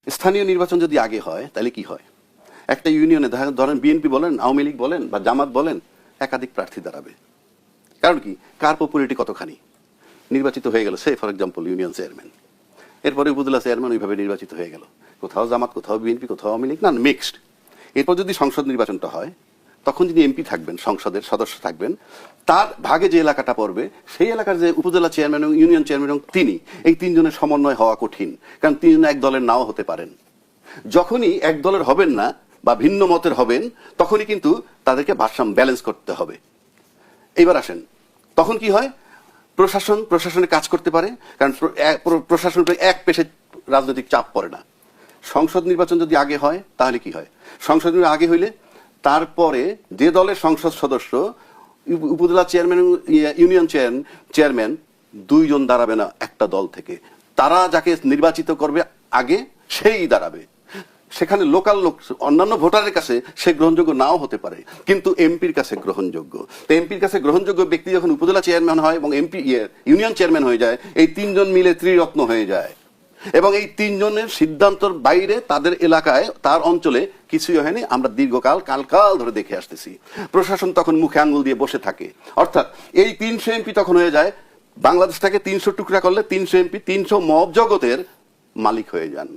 স্থানীয় নির্বাচন যদি আগে হয় তাহলে কি হয়? একটা ইউনিয়নে ধরেন বিএনপি বলেন, আওয়ামী লীগ বলেন বা জামাত বলেন, একাধিক প্রার্থী দাঁড়াবে। কারণ কি, কার পপুলারিটি কতখানি। নির্বাচিত হয়ে গেল সে ফর এক্সাম্পল ইউনিয়ন চেয়ারম্যান, এরপরে উপজেলা চেয়ারম্যান ওইভাবে নির্বাচিত হয়ে গেল, কোথাও জামাত, কোথাও বিএনপি, কোথাও আওয়ামী লীগ, না মিক্সড। এরপর যদি সংসদ নির্বাচনটা হয়, তখন যদি এমপি থাকবেন, সংসদের সদস্য থাকবেন, তার ভাগে যে এলাকাটা পড়বে সেই এলাকার যে উপজেলা চেয়ারম্যান এবং ইউনিয়ন চেয়ারম্যান এবং তিনি, এই তিনজনের সমন্বয় হওয়া কঠিন। কারণ তিনজন এক দলের নাও হতে পারেন। যখনই এক দলের হবেন না বা ভিন্ন মতের হবেন, তখনই কিন্তু তাদেরকে ভারসাম্য ব্যালেন্স করতে হবে। এইবার আসেন, তখন কি হয়? প্রশাসনে কাজ করতে পারে, কারণ প্রশাসন এক পেশে রাজনৈতিক চাপ পড়ে না। সংসদ নির্বাচন যদি আগে হয় তাহলে কি হয়? সংসদ নির্বাচন আগে হইলে তারপরে যে দলের সংসদ সদস্য, উপজেলা চেয়ারম্যান, ইউনিয়ন চেয়ারম্যান দুইজন দাঁড়াবে না একটা দল থেকে, তারা যাকে নির্বাচিত করবে আগে সেই দাঁড়াবে। সেখানে লোকাল লোক, অন্যান্য ভোটারের কাছে সে গ্রহণযোগ্য নাও হতে পারে, কিন্তু এমপির কাছে গ্রহণযোগ্য। তো এমপির কাছে গ্রহণযোগ্য ব্যক্তি যখন উপজেলা চেয়ারম্যান হয় এবং এমপি ইউনিয়ন চেয়ারম্যান হয়ে যায়, এই তিনজন মিলে ত্রিরত্ন হয়ে যায়। এবং এই তিনজনের সিদ্ধান্তর বাইরে তাদের এলাকায়, তার অঞ্চলে কিছুই হয়নি, আমরা দীর্ঘকাল কাল ধরে দেখে আসতেছি। প্রশাসন তখন মুখে আঙ্গুল দিয়ে বসে থাকে। অর্থাৎ এই 300 এমপি তখন হয়ে যায়, বাংলাদেশটাকে 300 টুকরা করলে 300 এমপি 300 মব জগতের মালিক হয়ে যান।